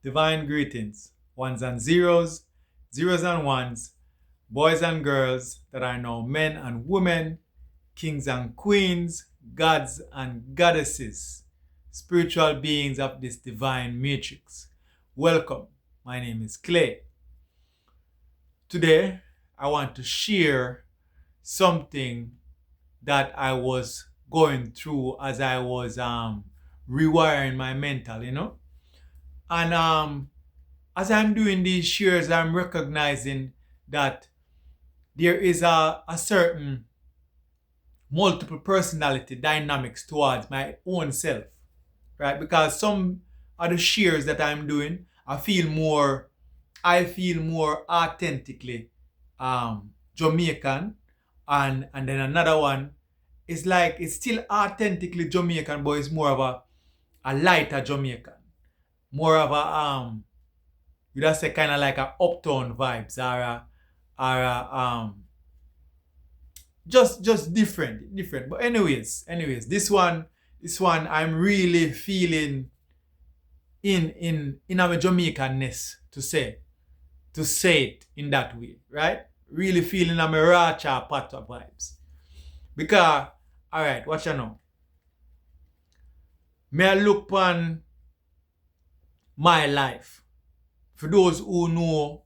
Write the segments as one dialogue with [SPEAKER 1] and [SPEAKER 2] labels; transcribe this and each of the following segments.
[SPEAKER 1] Divine greetings, ones and zeros, zeros and ones, boys and girls that are now men and women, kings and queens, gods and goddesses, spiritual beings of this divine matrix. Welcome. My name is Clay. Today, I want to share something that I was going through as I was rewiring my mental. And as I'm doing these shares, I'm recognizing that there is a certain multiple personality dynamics towards my own self, right? Because some of the shares that I'm doing, I feel more authentically Jamaican, and then another one is like it's still authentically Jamaican, but it's more of a lighter Jamaican, more of a you just say kind of like a uptown vibes or just different. But anyways, this one I'm really feeling in our Jamaicanness to say it in that way, right? Really feeling I'm a Racha Pata vibes. Because, alright, what you know? May I look upon my life. For those who know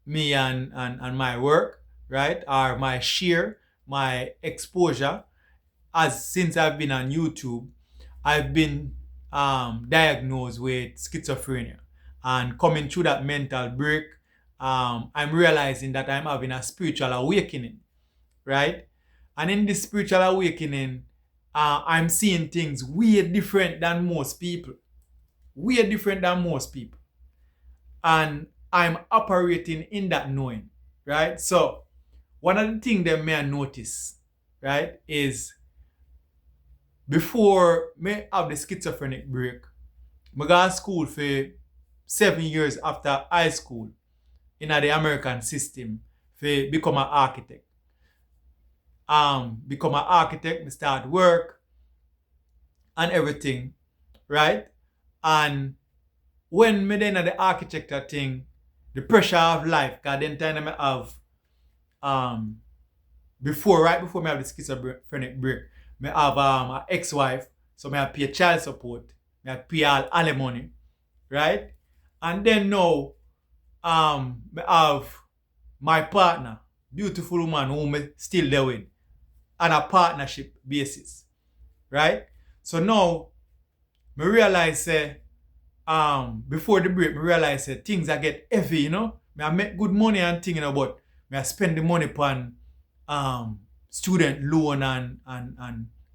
[SPEAKER 1] me and my work, right? Or my share, my exposure, as since I've been on YouTube, I've been diagnosed with schizophrenia. And coming through that mental break, I'm realizing that I'm having a spiritual awakening, right? And in this spiritual awakening, I'm seeing things way different than most people. Way different than most people. And I'm operating in that knowing, right? So, one of the things that may I notice, right, is before me have the schizophrenic break, I go to school for 7 years after high school in the American system to become an architect. Become an architect, me start work and everything, right? And when me then at the architecture thing, the pressure of life, because then time I have right before me have the schizophrenic break, me have an ex-wife, so me have pay child support, me have pay all alimony, right? And then now, me have my partner, beautiful woman who me still there with, on a partnership basis, right? So now, me realize before the break, me realize things I get heavy. Me I make good money and thing, but me I spend the money upon student loan and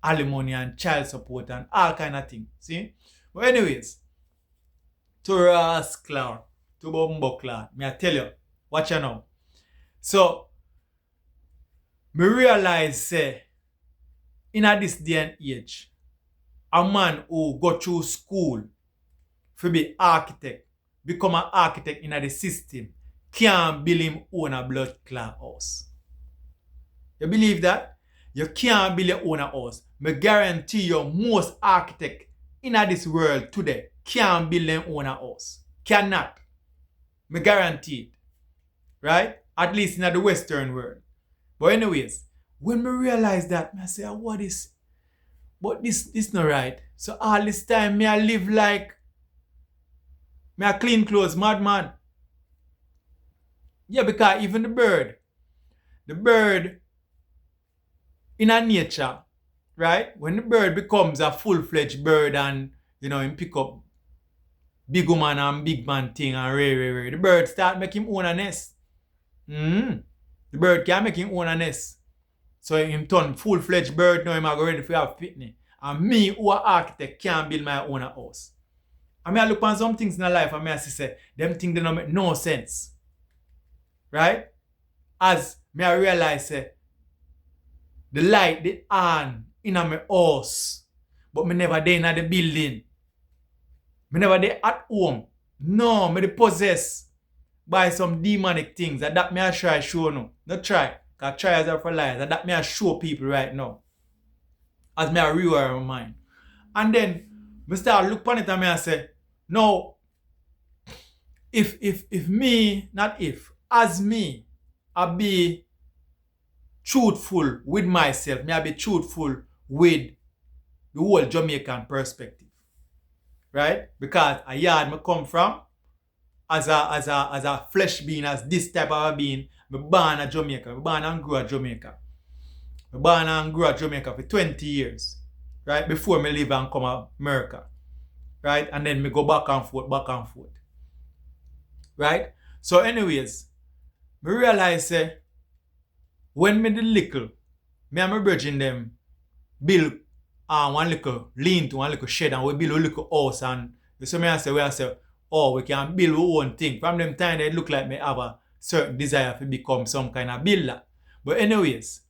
[SPEAKER 1] alimony and child support and all kind of things. See? But anyways, to rascal, to bumbleclad, me I tell you, watch you now. So, me realize in this day and age, a man who go through school for be architect, become an architect in the system, can't build him own a blood clot house. You believe that? You can't build your own house. Me guarantee you most architect in this world today can't build their own house. Cannot. Me guarantee it. Right? At least in the Western world. But anyways, when me realize that, I say, what is? But this not right. So all this time, me I live like me I clean clothes, madman. Yeah, because even the bird in a nature, right? When the bird becomes a full-fledged bird and, him pick up big woman and big man thing and the bird start making him own a nest. The bird can make him own a nest. So him turn full-fledged bird, now him are ready for have fitness. And me, who are architect, can't build my own house. I mean, I look on some things in life and I say, them things they don't make no sense. Right? As me I realize the light, the on in my house, but me never there in the building. Me never there at home. No, me the possessed by some demonic things. And that me I try show no. Not try. Because trials are for lies. And that me I show people right now. As me I rewire my mind. And then, me start look upon it and me I say, no, if me, not if, as me, I be truthful with myself, me I be truthful with the whole Jamaican perspective. Right? Because a yard me come from, as a flesh being, as this type of a being, me born in Jamaica. Me born and grew in Jamaica. Me born and grew in Jamaica for 20 years. Right? Before me leave and come to America. Right? And then me go back and forth, back and forth. Right? So anyways, me realize when me the little, me and my brethren them build one little lean to one little shed, and we build a little house, and so me I say, oh, we can build our own thing. From them time it look like me have a certain desire to become some kind of builder. But anyways,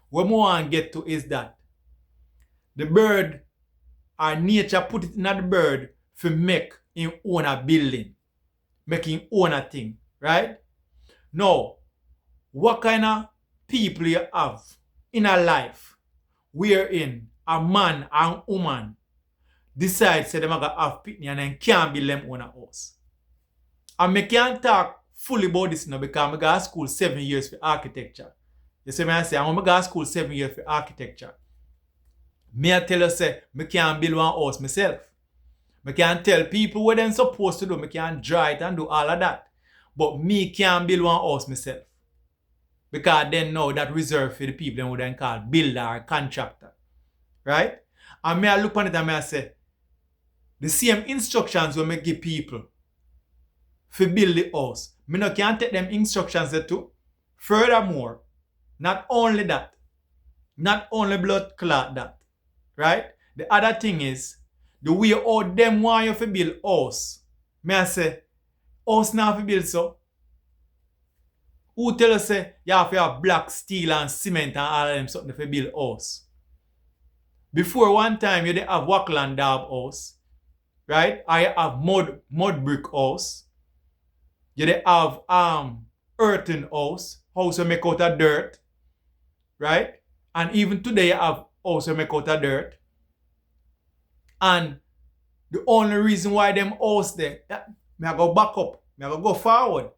[SPEAKER 1] what we want to get to is that the bird, our nature put it in the bird to make him own a building, make him own a thing, right? Now, what kind of people you have in a life wherein a man and woman decide say them gonna have picnic and then can't build them own a house. And me can't talk fully about this now because I go to school 7 years for architecture. You see me I say, I'm going to go to school 7 years for architecture. Me I tell you say, me can't build one house myself. Me can tell people what they're supposed to do. Me can draw it and do all of that. But me can't build one house myself. Because then now that reserved for the people who then call builder or contractor. Right? And me I look on it and me I say, the same instructions when me give people for build the house, me no can take them instructions there too. Furthermore, not only that, not only blood clot that, right? The other thing is, the way how them want you to build house, me I say, house now to build so. Who tell us say, you have to have black steel and cement and all of them something to build house? Before one time, you did have Wackland dab house, right? I have mud brick house. You did have earthen house you make out of dirt, right? And even today you have house you make out of dirt. And the only reason why them house there, me I go back up, me I go forward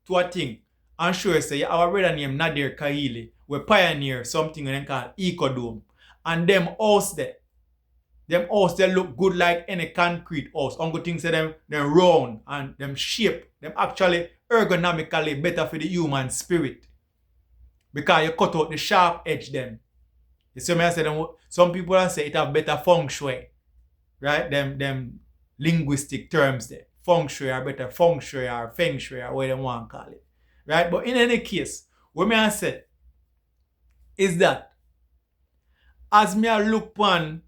[SPEAKER 1] to a thing and show you say you have a brother named Nadir Kahili, we pioneer something they call Ecodome. And them house there look good like any concrete house. Uncle things say them round and them shape, them actually ergonomically better for the human spirit. Because you cut out the sharp edge them. You see me I say them, some people say it have better feng shui. Right? Them linguistic terms there. Feng shui or better feng shui or feng shui or whatever they want to call it. Right? But in any case, what me I say is that as me I look on,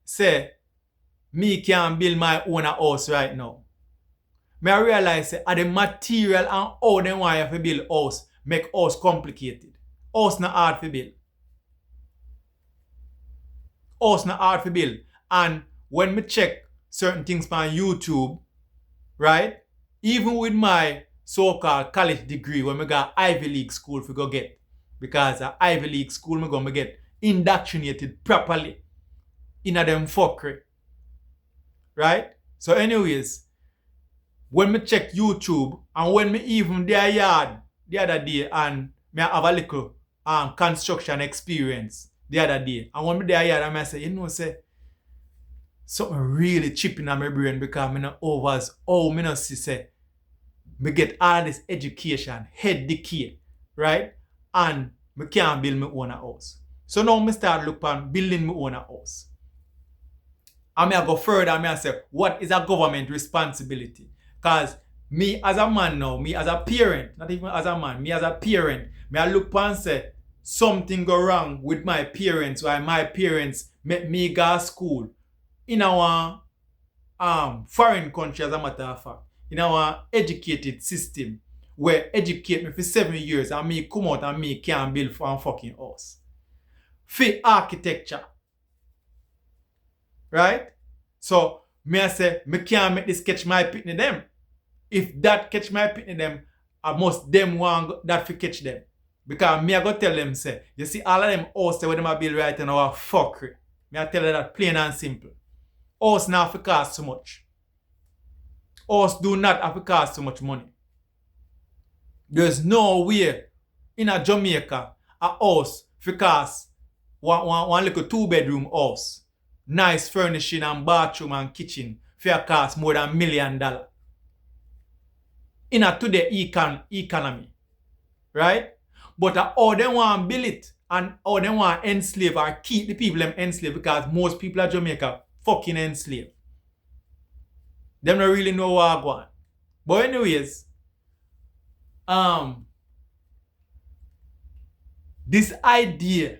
[SPEAKER 1] say, me can build my own house right now. Me I realize say, the material and how they want you to build house make house complicated. House not hard to build. House not hard to build. And when me check certain things on YouTube, right? Even with my so-called college degree, when me got Ivy League school for go get. Because at Ivy League school, me gonna get indoctrinated properly in a them fuckery. Right? So anyways, when me check YouTube and when me even their yard the other day and me have a little construction experience the other day. And when me there yard and I say, you know, say something really chipping on my brain because me not overs me not see say me get all this education, head decay, right? And me can't build my own house. So now me start look on building my own house. And I go further and I say, what is a government responsibility? Because me as a man now, me as a parent, not even as a man, me as a parent, me I look and say, something go wrong with my parents, why my parents make me go to school in our foreign country, as a matter of fact, in our educated system, where educate me for 7 years and me come out and me can't build for a fucking house. For architecture. Right? So, me I say, me can't make this catch my pitney them. If that catch my pitney them, I must them want that to catch them. Because me I go tell them, say, you see all of them houses where them a build right now are fuckery. Me I tell you that plain and simple. House now for cost so much. Us do not have to cost so much money. There's no way in a Jamaica a house for cost one little 2-bedroom house. Nice furnishing and bathroom and kitchen for cost more than $1 million. In a today economy. Right? But how they want to build it and how they want to enslave or keep the people them enslaved, because most people at Jamaica fucking enslaved. Them don't really know what going on. But anyways, this idea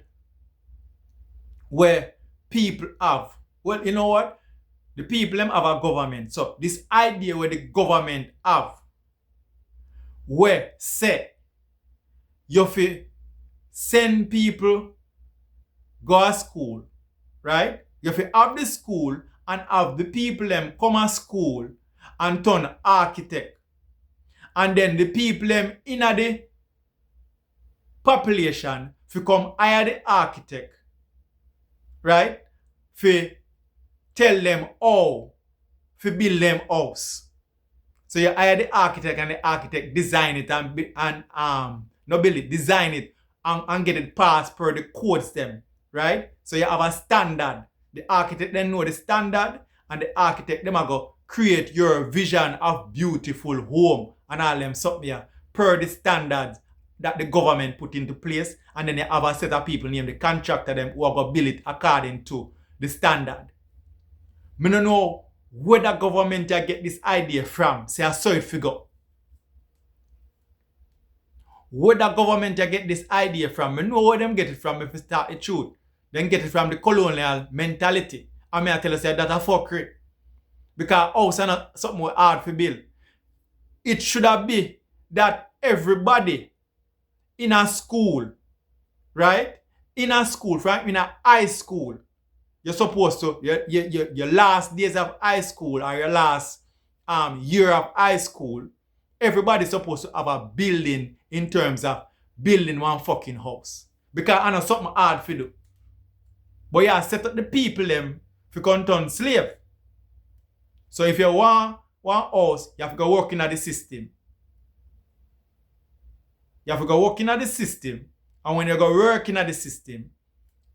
[SPEAKER 1] where people have, well, you know what? The people them have a government. So this idea where the government have, where say you fi send people go to school, right? You fi have the school and have the people them come to school and turn architect. And then the people them in the population fi come hire the architect, right? Fi tell them how fi build them house. So you hire the architect and the architect design it and not build it, design it and get it passed per the codes them, right? So you have a standard. The architect then know the standard and the architect them are go create your vision of beautiful home and all them something here per the standards that the government put into place, and then you have a set of people named the contractor them who are going to build it according to the standard. I don't know where the government get this idea from. Say I saw it figure. Where the government get this idea from? I know where them get it from if you start the truth. Then get it from the colonial mentality. I mean I tell you say that's a fuckery. Because house is not something more hard to build. It should have been that everybody in a school, right? In a school, right? In a high school, you're supposed to, your last days of high school or your last year of high school, everybody's supposed to have a building in terms of building one fucking house. Because I know something hard to do. But you set up the people them to come turn slave. So if you want one house, you have to go work in the system. You have to go work in the system. And when you go work in the system,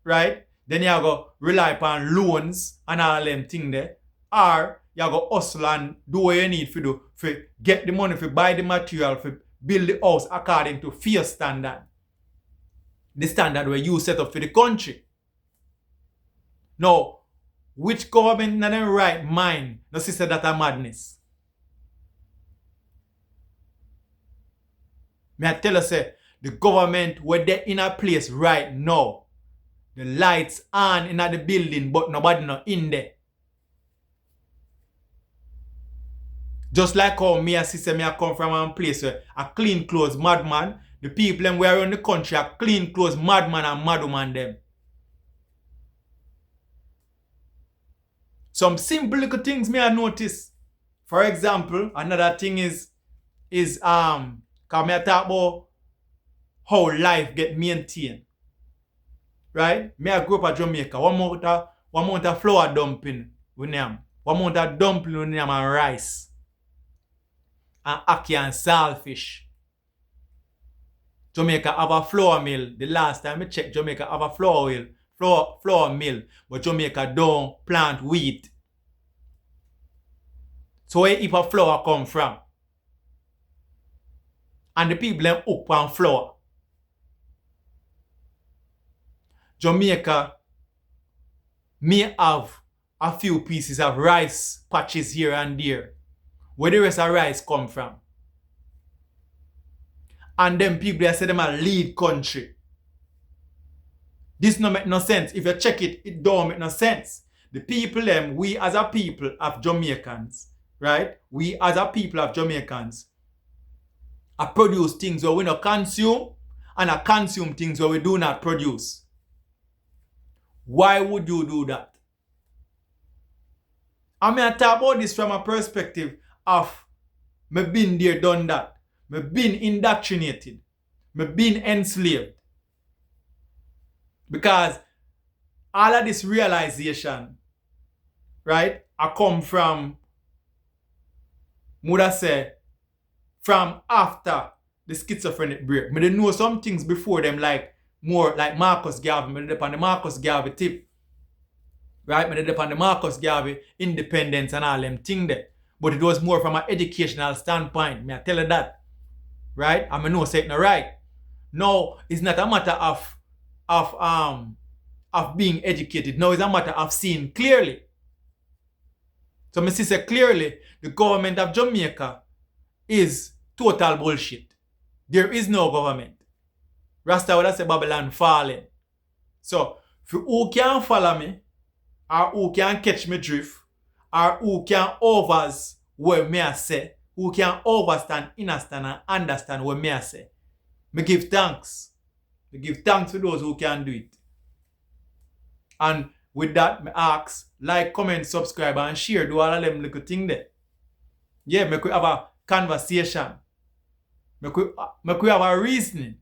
[SPEAKER 1] right? Then you have to rely upon loans and all them things there. Or you have to hustle and do what you need to do to get the money, to buy the material, to build the house according to fair standard. The standard where you set up for the country. Now, which government in their right mind does say that a madness? May I tell you, say, the government where they in a place right now, the lights on in the building, but nobody not in there. Just like how me and sister me come from a place where a clean clothes madman, the people them where around the country are clean clothes madman and madwoman them. Some simple little things me I notice. For example, another thing is cause me I talk about how life get maintained. Right? Me I grew up at Jamaica. One month of flour dumpling with them. One month of dumpling with them and rice. And ackee and saltfish. Jamaica have a flour mill. The last time I checked, Jamaica have a flour mill. But Jamaica don't plant wheat. So where if a flour come from? And the people them up on flour. Jamaica may have a few pieces of rice patches here and there. Where the rest of rice come from? And then people they say them a lead country. This no make no sense. If you check it, it don't make no sense. The people them, we as a people of Jamaicans, right? We as a people of Jamaicans I produce things where we not consume and I consume things where we do not produce. Why would you do that? I mean, I talk about this from a perspective of me been there, done that. Me been indoctrinated. Me been enslaved. Because all of this realization, right, I come from Would say from after the schizophrenic break. Me they know some things before them, like more like Marcus Garvey. Me they depend on the Marcus Garvey tip. Right? Me they depend on the Marcus Garvey independence and all them thing there. But it was more from an educational standpoint. Me I tell you that. Right? And me know say it not right. No, it's not a matter of being educated. No, it's a matter of seeing clearly. So me say clearly, the government of Jamaica is total bullshit. There is no government. Rasta would say Babylon falling. So, for who can follow me, or who can catch me drift, or who can overs what me I say, who can overstand, understand, and understand what me I say, me give thanks. Me give thanks to those who can do it. And with that, me ask, like, comment, subscribe, and share. Do all of them little thing there. Yeah, me could have a conversation. Me could have a reasoning.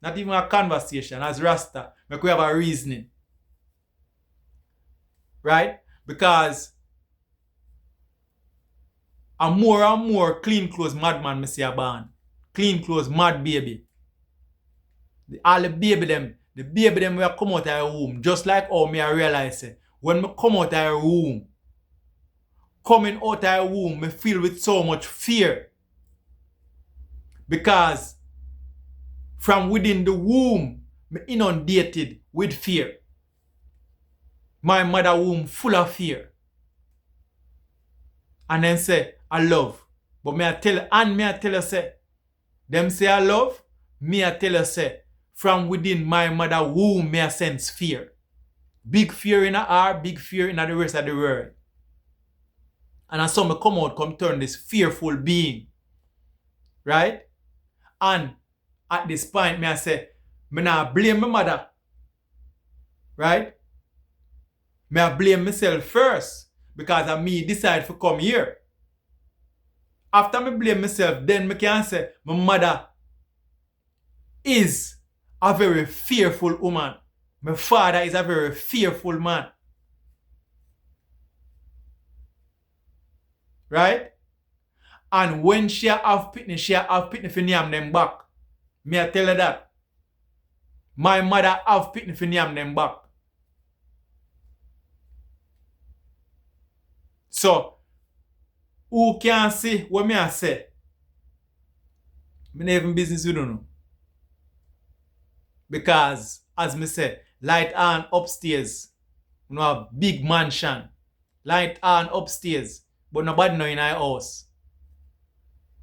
[SPEAKER 1] Not even a conversation. As Rasta, me could have a reasoning. Right? Because a more and more clean clothes madman me see a born. Clean clothes mad baby. All the baby them will come out of the womb. Just like how me I realize it. When me come out of the womb, coming out of the womb, me feel with so much fear. Because from within the womb, me inundated with fear. My mother womb full of fear. And then say, I love. But me I tell you say, them say I love, me I tell you say, from within my mother womb, me I sense fear. Big fear in her, big fear in the rest of the world. And I saw me come out, come turn this fearful being. Right? And at this point, me I say, me not blame my mother. Right? Me I blame myself first. Because I me decide to come here. After me blame myself, then me can say, my mother is a very fearful woman. My father is a very fearful man. Right? And when she have pitney for name them back. Me I tell her that. My mother have pitney for name them back. So, who can see what me I say? Me not even business with you. Because, as me say, light on upstairs. You know, a big mansion. Light on upstairs. But nobody know in our house.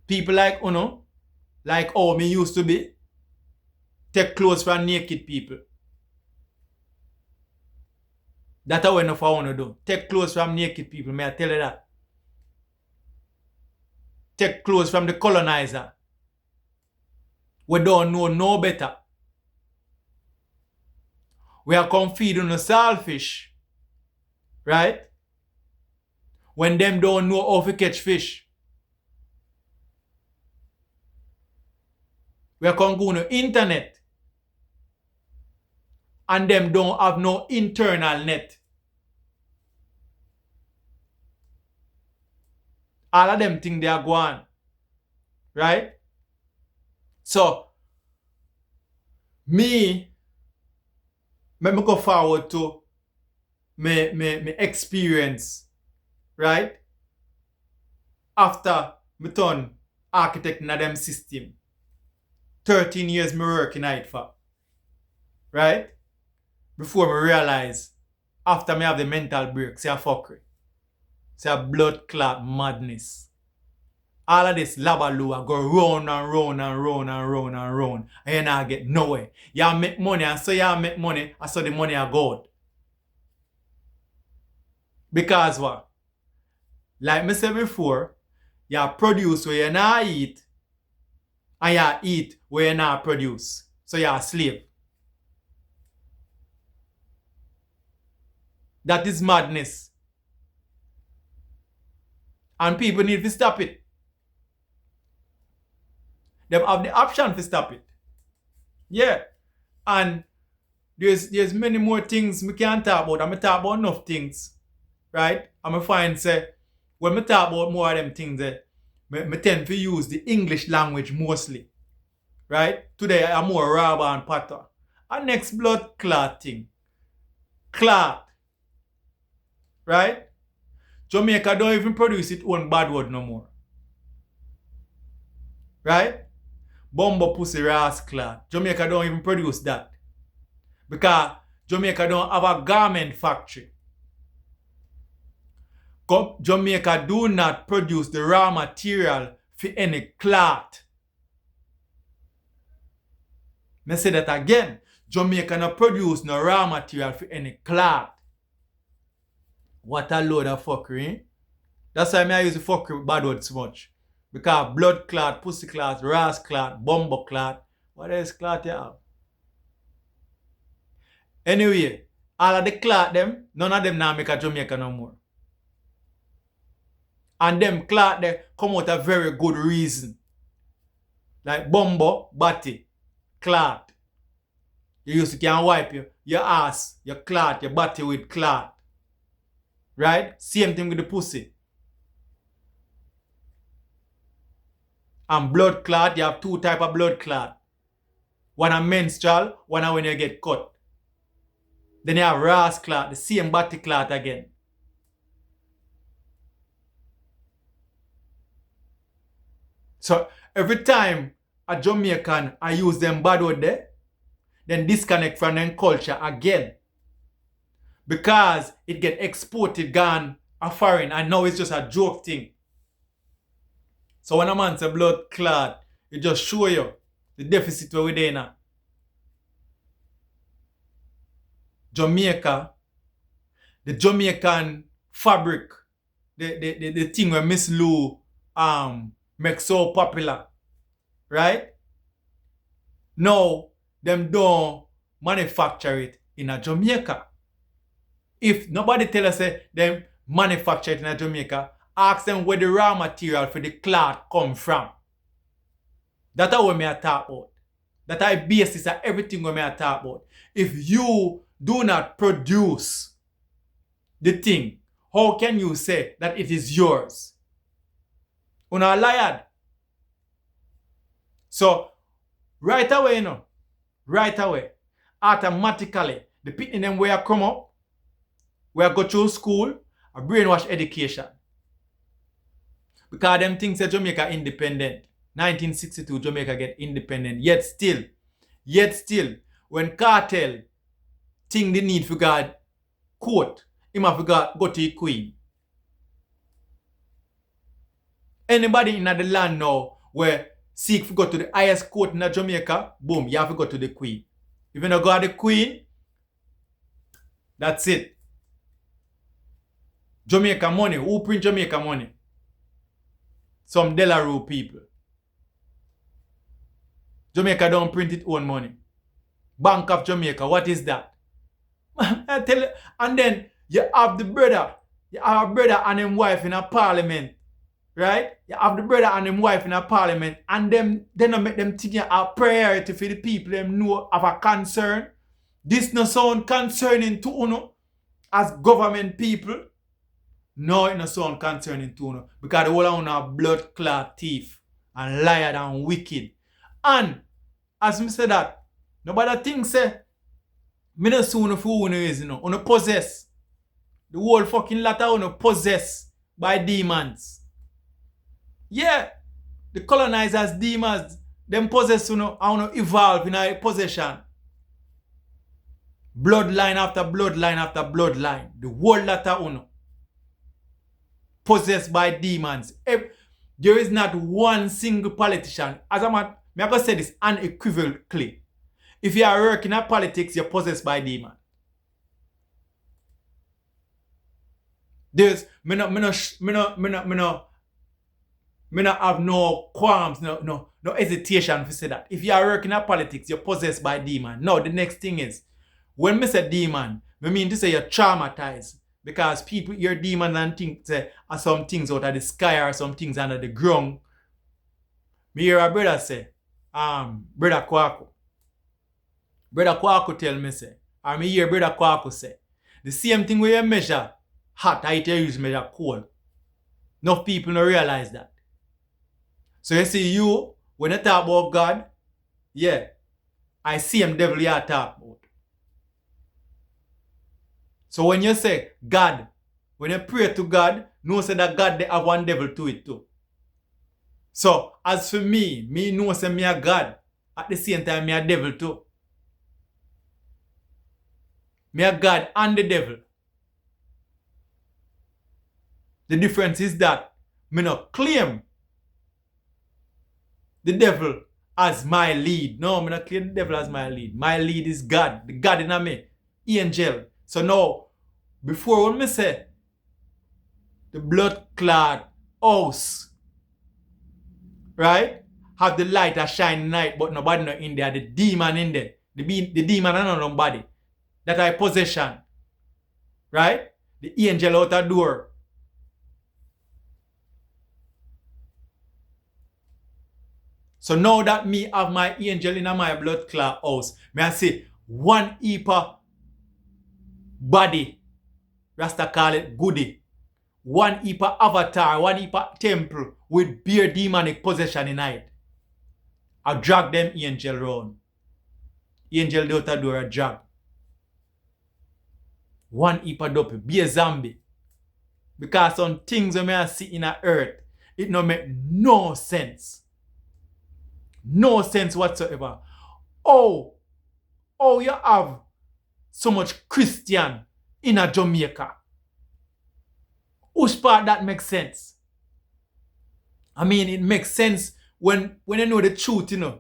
[SPEAKER 1] People like, you know, like how me used to be, take clothes from naked people. That's what I want to do. Take clothes from naked people. May I tell you that? Take clothes from the colonizer. We don't know no better. We are come feed on the saltfish. Right? When them don't know how to catch fish. We are come go on the internet. And them don't have no internal net. All of them think they are going. Right? So, me go forward to me experience. Right? After me turn architect in them system. 13 years me working at it for. Right? Before me realize, after me have the mental break, say a fuckery. Say a blood clot madness. All of this labaloo go round and round and round and round and round. And you not get nowhere. You make money and so you make money and so the money are God. Because what? Like me said before, you produce where you not eat and you eat where you not produce. So you're a slave. That is madness. And people need to stop it. They have the option to stop it. Yeah. And there's many more things we can talk about. I'm going to talk about enough things. Right? I'm going to find, say, when we talk about more of them things, me tend to use the English language mostly. Right? Today I'm more rubber and patter. And next blood clot thing. Clot. Right? Jamaica don't even produce its own bad word no more. Right? Bumbo pussy ras clot. Jamaica don't even produce that. Because Jamaica don't have a garment factory. Jamaica do not produce the raw material for any clot. Me say that again. Jamaica not produce no raw material for any clot. What a load of fuckery. Eh? That's why I use the fuckery bad words so much. Because blood clot, pussy clot, ras clot, bumbo clot. What else clot you have? Anyway, all of the clot them, none of them now make a Jamaica no more. And them clot they come out a very good reason. Like bumbo, body, clot. You used to can wipe your ass, your clot, your body with clot. Right? Same thing with the pussy. And blood clot, you have two types of blood clot. One a menstrual, one a when you get cut. Then you have ras clot, the same body clot again. So every time a Jamaican I use them bad word there, then disconnect from them culture again. Because it get exported, gone a foreign, and now it's just a joke thing. So when a man say blood clot, it just show you the deficit where we're there now. Jamaica, the Jamaican fabric, the thing where Miss Lou makes so popular, right? Now, them don't manufacture it in a Jamaica. If nobody tell us them manufacture it in a Jamaica, ask them where the raw material for the cloth come from. That's what me talk about. That I base this on everything we talk about. If you do not produce the thing, how can you say that it is yours? Una liar. So, right away, right away, automatically, the people in them where come up, where go through school, a brainwash education. Because them things that Jamaica independent. 1962, Jamaica get independent. Yet still, when cartel think the need for God court, him have to go to the queen. Anybody in the land now where seek to go to the highest court in Jamaica, boom, you have to go to the queen. If you don't go to the queen, that's it. Jamaica money. Who print Jamaica money? Some Delarue people. Jamaica don't print its own money. Bank of Jamaica, what is that? I tell you, and then you have the brother. You have a brother and his wife in a parliament. Right? You have the brother and his wife in a parliament. And them don't make them think a priority for the people them know of a concern. This no sound concerning to uno as government people. No, it no sound concerning to uno. Because the whole of uno are blood clot thief and liar and wicked. And as me say that, nobody think say, me no see uno for uno is, uno possess. The whole fucking lot of uno possess by demons. Yeah, the colonizers, demons, them possess uno and uno evolve in a possession. Bloodline after bloodline after bloodline. The whole lot of uno possessed by demons. There is not one single politician. As I'm going to say this unequivocally. If you are working at politics, you're possessed by demons. There's me no have no qualms, no hesitation to say that. If you are working at politics, you're possessed by demon. No, the next thing is, when me say demon, I mean to say you're traumatized. Because people hear demons and think say are some things out of the sky or some things under the ground. Me hear a brother say, Brother Kwaku. Brother Kwaku tell me say, or me hear Brother Kwaku say, the same thing where you measure hot, I tell you use measure cold. Enough people don't realize that. So you see, you, when you talk about God, yeah, I see him devil you talk about. So when you say God, when you pray to God, know say that God they have one devil to it too. So as for me know say me a God. At the same time, me a devil too. Me a God and the devil. The difference is that me not claim the devil as my lead. No, me not claim the devil as my lead. My lead is God. The God in me. Angel. So now, before when me say the blood clot house, right? Have the light a shine night, but nobody not in there. The demon in there. The demon and nobody. That I possession. Right? The angel out the door. So now that me have my angel in my blood clot house, may I say one heap of body, Rasta call it goody. One heap of avatar, one heap of temple with bare demonic possession in it. I drag them angel round. Angel out the door, I drag. One heap of dopey, be a zombie. Because some things when I see in the earth, it no make no sense. No sense whatsoever. Oh, you have so much Christian in a Jamaica. Which part that makes sense? I mean, it makes sense when you know the truth, you know.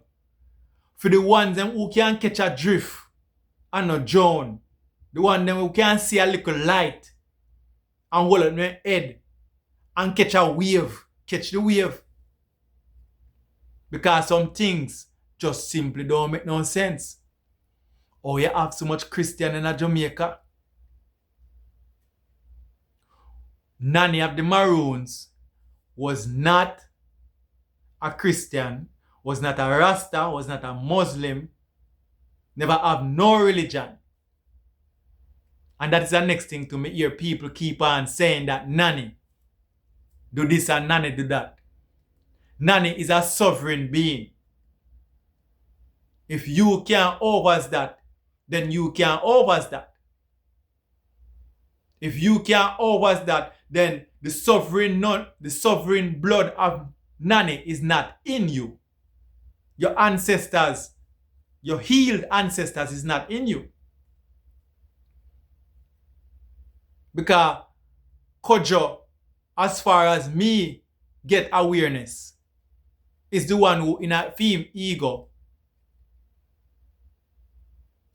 [SPEAKER 1] For the ones them who can catch a drift and not drown. The one them who can see a little light and hold on their head and catch a wave. Catch the wave. Because some things just simply don't make no sense. Oh, you have so much Christian in a Jamaica. Nanny of the Maroons was not a Christian, was not a Rasta, was not a Muslim, never have no religion. And that is the next thing to me hear people keep on saying that Nanny do this and Nanny do that. Nanny is a sovereign being. If you can't overs that, then you can't overs that. If you can't overs that, then the sovereign blood of Nanny is not in you. Your ancestors, your healed ancestors is not in you. Because Kojo, as far as me get awareness, is the one who in a theme ego.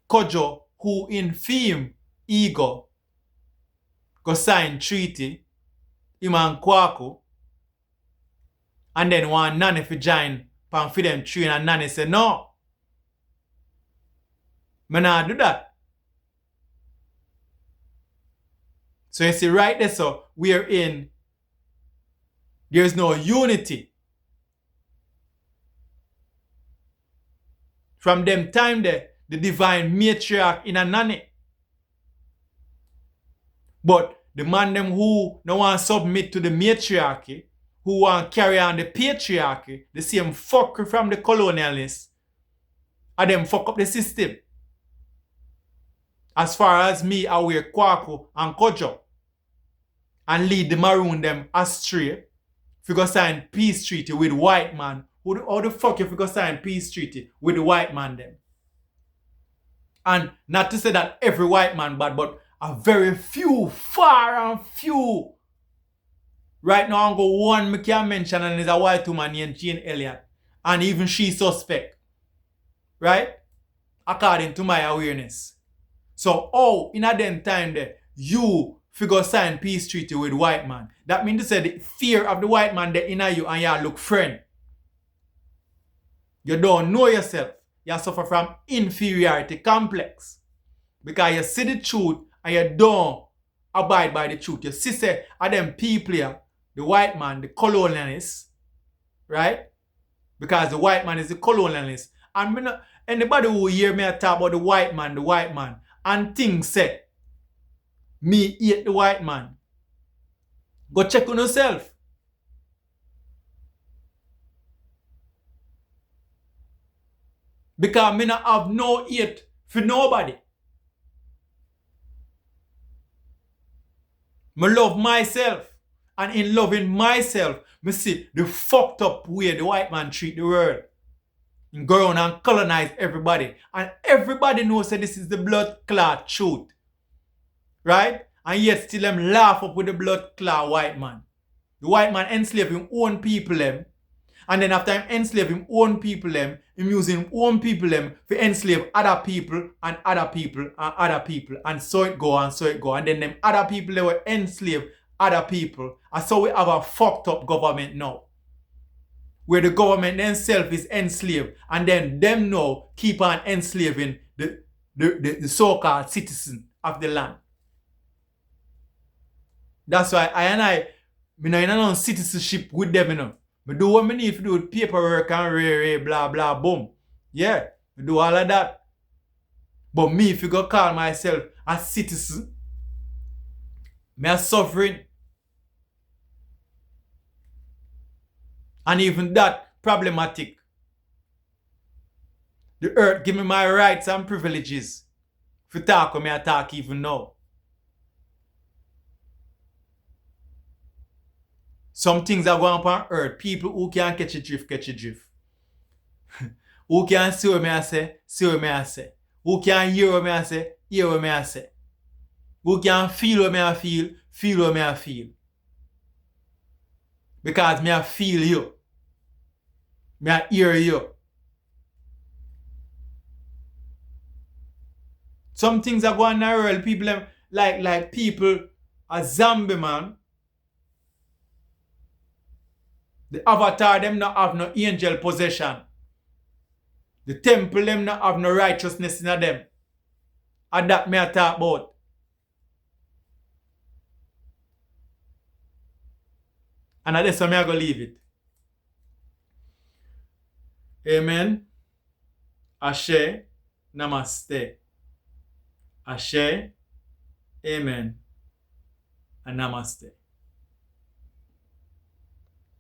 [SPEAKER 1] Kojo, who in theme ego, go sign treaty, him and Kwaku, and then one Nanny fi join pan fi them train and Nanny say, no, me not do that. So you see right there, so wherein there's no unity. From them time there, the divine matriarch in a Nanny. But the man them who no want submit to the matriarchy, who want carry on the patriarchy, the same fucker from the colonialists, and them fuck up the system. As far as me, I wear Kwaku and Kojo and lead the Maroon them astray. If you go sign peace treaty with white man, how the fuck if you go sign peace treaty with the white man them? And not to say that every white man bad, but a very few, far and few. Right now, I'm go one me can mention, and is a white woman named Jane Elliott. And even she suspect. Right? According to my awareness. So, in a then time there, you figure sign peace treaty with white man. That means to say the fear of the white man there in you and you look friend. You don't know yourself. You suffer from inferiority complex. Because you see the truth and you don't abide by the truth. You see say them people here, the white man, the colonialist, right? Because the white man is the colonialist. And anybody who hear me talk about the white man, and things say, me hate the white man. Go check on yourself. Because me not have no hate for nobody. Me love myself. And in loving myself, me see the fucked up way the white man treat the world. And go around and colonize everybody. And everybody knows that this is the blood clot truth. Right? And yet still them laugh up with the blood clot white man. The white man enslave him own people them. And then after him enslave him own people them, him using him own people them to enslave other people and other people and other people. And so it go and so it go. And then them other people they will enslave other people. And so we have a fucked up government now. Where the government themselves is enslaved. And then them now keep on enslaving the so-called citizen of the land. That's why I know in no citizenship with them, you know. I do what I need to do with paperwork and blah blah boom. Yeah, I do all of that. But me, if you go call myself a citizen, me a suffering. And even that problematic. The earth give me my rights and privileges. If you talk with me, I talk even now. Some things are going on earth. People who can catch a drift, catch a drift. Who can see what I say, see what I say. Who can hear what I say, hear what I say. Who can feel what I feel, feel what I feel. Because I feel you. I hear you. Some things are going on in the world. People like people, a zombie man. The avatar them not have no angel possession. The temple them not have no righteousness in them. And that me I talk about. And that's why I go leave it. Amen. Ashe. Namaste. Ashe. Amen. And namaste.